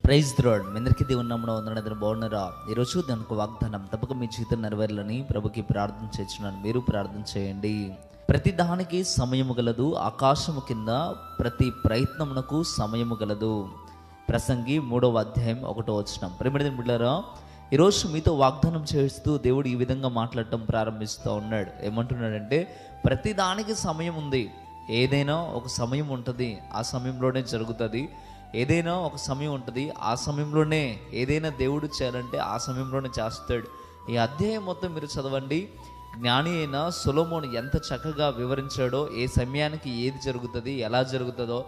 Praise the lord. మీ అందరికీ దేవుని నామమున వందనాలు. బాగున్నారా? ఈరోజు దానికి వాగ్దానం తప్పక మీ జీవితం నెరవేరాలని ప్రభుకి ప్రార్థన చేస్తున్నాను. మీరు ప్రార్థన చేయండి. ప్రతి దానికి సమయము గలదు, ఆకాశము కింద ప్రతి ప్రయత్నమునకు సమయము గలదు. ప్రసంగి 3వ అధ్యాయం 1వ వచనం. ప్రియమైన బిడ్డలారా, ఈరోజు మీతో వాగ్దానం చేస్తూ దేవుడు ఈ విధంగా మాట్లాడటం ప్రారంభిస్తూ ఉన్నాడు. ఏమంటున్నాడంటే, ప్రతి దానికి సమయం ఉంది. ఏదైనా ఒక సమయం ఉంటుంది, ఆ సమయంలోనే జరుగుతుంది. ఏదైనా ఒక సమయం ఉంటుంది, ఆ సమయంలోనే ఏదైనా దేవుడు చేయాలంటే ఆ సమయంలోనే చేస్తాడు. ఈ అధ్యాయం మొత్తం మీరు చదవండి. జ్ఞాని అయిన సొలొమోను ఎంత చక్కగా వివరించాడో, ఏ సమయానికి ఏది జరుగుతుంది, ఎలా జరుగుతుందో,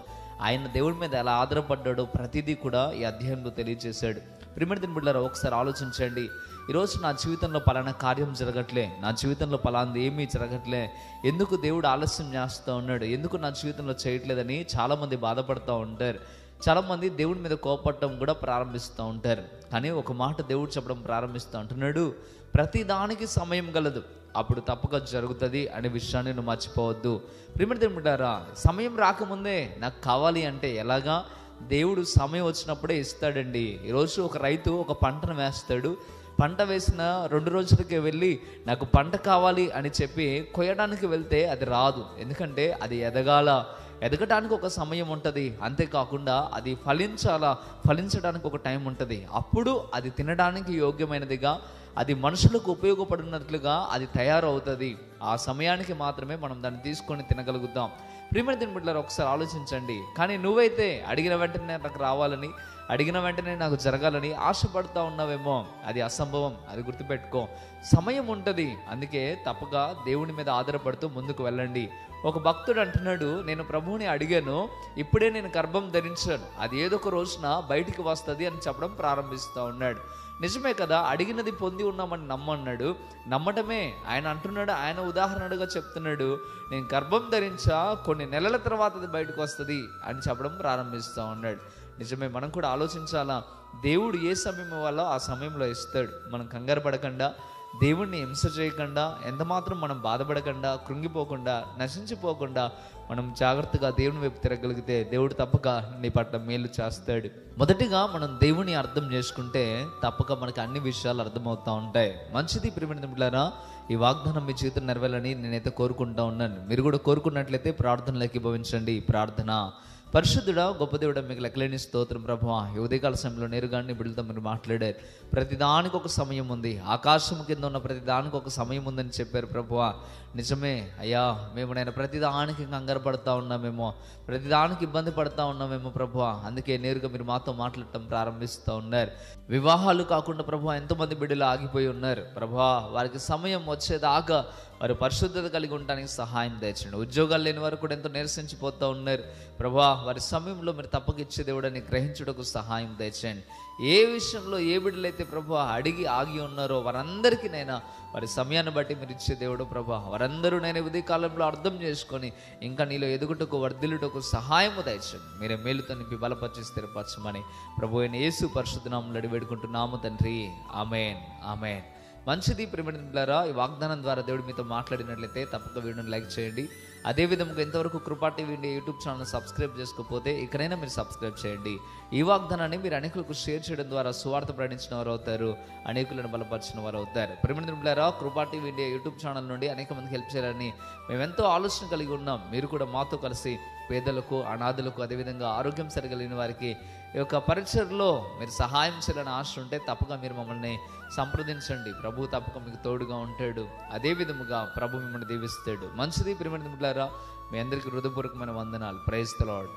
ఆయన దేవుడి మీద ఎలా ఆధారపడ్డాడో ప్రతిదీ కూడా ఈ అధ్యాయంలో తెలియజేశాడు. ప్రియమైన బిడ్డలారా, ఒకసారి ఆలోచించండి. ఈరోజు నా జీవితంలో పలానా కార్యం జరగట్లే, నా జీవితంలో పలాంది ఏమీ జరగట్లే, ఎందుకు దేవుడు ఆలస్యం చేస్తూ ఉన్నాడు, ఎందుకు నా జీవితంలో చేయట్లేదని చాలామంది బాధపడుతూ ఉంటారు. చాలామంది దేవుడి మీద కోపడటం కూడా ప్రారంభిస్తూ ఉంటారు. కానీ ఒక మాట దేవుడు చెప్పడం ప్రారంభిస్తూ అంటున్నాడు, ప్రతి దానికి సమయం గలదు, అప్పుడు తప్పక జరుగుతుంది అనే విషయాన్ని నువ్వు మర్చిపోవద్దు. ప్రియమైన బిడ్డలారా, సమయం రాకముందే నాకు కావాలి అంటే ఎలాగా? దేవుడు సమయం వచ్చినప్పుడే ఇస్తాడండి. ఈరోజు ఒక రైతు ఒక పంటను వేస్తాడు. పంట వేసిన 2 రోజులకే వెళ్ళి నాకు పంట కావాలి అని చెప్పి కొయ్యడానికి వెళ్తే అది రాదు. ఎందుకంటే అది ఎదగటానికి ఒక సమయం ఉంటుంది. అంతేకాకుండా అది ఫలించడానికి ఒక టైం ఉంటుంది. అప్పుడు అది తినడానికి యోగ్యమైనదిగా, అది మనుషులకు ఉపయోగపడినట్లుగా అది తయారవుతుంది. ఆ సమయానికి మాత్రమే మనం దాన్ని తీసుకొని తినగలుగుతాం. ప్రియమైన బిడ్డలారా, ఒకసారి ఆలోచించండి. కానీ నువ్వైతే అడిగిన వెంటనే నాకు రావాలని, అడిగిన వెంటనే నాకు జరగాలని ఆశపడుతూ ఉన్నావేమో, అది అసంభవం. అది గుర్తుపెట్టుకో. సమయం ఉంటుంది, అందుకే తప్పక దేవుని మీద ఆధారపడుతూ ముందుకు వెళ్ళండి. ఒక భక్తుడు అంటున్నాడు, నేను ప్రభువుని అడిగాను, ఇప్పుడే నేను గర్భం ధరించాను, అది ఏదో ఒక రోజున బయటికి వస్తుంది అని చెప్పడం ప్రారంభిస్తూ ఉన్నాడు. నిజమే కదా, అడిగినది పొంది ఉన్నామని నమ్మన్నాడు. నమ్మటమే ఆయన అంటున్నాడు. ఆయన ఉదాహరణగా చెప్తున్నాడు, నేను గర్భం ధరించా, కొన్ని నెలల తర్వాత అది బయటకు వస్తుంది అని చెప్పడం ప్రారంభిస్తూ ఉన్నాడు. నిజమే, మనం కూడా ఆలోచించాలా. దేవుడు ఏ సమయం ఇవ్వాలో ఆ సమయంలో ఇస్తాడు. మనం కంగారు పడకుండా, దేవుణ్ణి హింస చేయకుండా, ఎంతమాత్రం మనం బాధపడకుండా, కృంగిపోకుండా, నశించిపోకుండా మనం జాగ్రత్తగా దేవుని వైపు తిరగలిగితే దేవుడు తప్పక నీ పట్ల మేలు చేస్తాడు. మొదటిగా మనం దేవుని అర్థం చేసుకుంటే తప్పక మనకి అన్ని విషయాలు అర్థమవుతూ ఉంటాయి. మంచిది. ప్రియమైన బిడ్డలారా, ఈ వాగ్దానం మీ జీవితం నెరవేరాలని నేనైతే కోరుకుంటా ఉన్నాను. మీరు కూడా కోరుకున్నట్లయితే ప్రార్థనలు ఏకీభవించండి. ప్రార్థన. పరిశుద్ధుడా, గొప్ప దేవుడా, మీకు లెక్కలేని స్తోత్రం ప్రభువా. ఈ ఉదయకాల సమయంలో నేరుగా బిడ్డలతో మీరు మాట్లాడారు. ప్రతిదానికి ఒక సమయం ఉంది, ఆకాశం కింద ఉన్న ప్రతిదానికి ఒక సమయం ఉందని చెప్పారు ప్రభువా. నిజమే అయ్యా, మేము నేను ప్రతిదానికి కంగారు పడుతూ ఉన్నామేమో, ప్రతిదానికి ఇబ్బంది పడుతూ ఉన్నామేమో ప్రభువా. అందుకే నేరుగా మీరు మాతో మాట్లాడటం ప్రారంభిస్తూ ఉన్నారు. వివాహాలు కాకుండా ప్రభువా ఎంతోమంది బిడ్డలు ఆగిపోయి ఉన్నారు ప్రభువా. వారికి సమయం వచ్చేదాకా వారు పరిశుద్ధత కలిగి ఉండడానికి సహాయం తెచ్చండి. ఉద్యోగాలు లేని వారు కూడా ఎంతో నిరసించిపోతూ ఉన్నారు ప్రభువా. వారి సమయంలో మీరు తప్పక ఇచ్చే దేవుడని గ్రహించుటకు సహాయం తెచ్చండి. ఏ విషయంలో ఏ బిడ్డలైతే ప్రభువా అడిగి ఆగి ఉన్నారో వారందరికీ నైనా వారి సమయాన్ని బట్టి మీరు ఇచ్చే దేవుడు ప్రభువా. వారందరూ నేను ఉదయ కాలంలో అర్థం చేసుకొని ఇంకా నీలో ఎదుగుటకు, వర్ధిల్లుటకు సహాయము దయచండి. మీరే మేలుతో నింపి బలపరిచి స్థిరపరచమని ప్రభు అయిన యేసు పరిశుద్ధ నామములో అడిగి వేడుకుంటున్నాము తండ్రి. ఆమేన్, ఆమేన్. మంచిది. ప్రియమైన బిడ్డలారా, ఈ వాగ్దానం ద్వారా దేవుడు మీతో మాట్లాడినట్లయితే తప్పక వీడియోని లైక్ చేయండి. అదేవిధంగా ఇంతవరకు కృపా TV India YouTube channel subscribe చేసుకోకపోతే ఇకనైనా మీరు సబ్స్క్రైబ్ చేయండి. ఈ వాగ్దానాన్ని మీరు అనేకులకు షేర్ చేయడం ద్వారా సువార్త ప్రకటించిన వారు అవుతారు, అనేకులను బలపరిచిన వారు అవుతారు. ప్రియమైన బిడ్డలారా, కృపా టీవీ ఇండియా యూట్యూబ్ ఛానల్ నుండి అనేక మందికి హెల్ప్ చేయాలని మేమెంతో ఆలోచన కలిగి ఉన్నాం. మీరు కూడా మాతో కలిసి పేదలకు, అనాథులకు, అదేవిధంగా ఆరోగ్యం సరిగలిగిన వారికి ఈ యొక్క పరిచర్లో మీరు సహాయం చేయాలని ఆశ ఉంటే తప్పక మీరు మమ్మల్ని సంప్రదించండి. ప్రభు తప్పక మీకు తోడుగా ఉంటాడు. అదే విధముగా ప్రభు మిమ్మల్ని దీవిస్తాడు. మంచిది. ప్రియమైన బిడ్డలారా, మీ అందరికీ హృదయపూర్వకమైన వందనాలు. Praise the lord.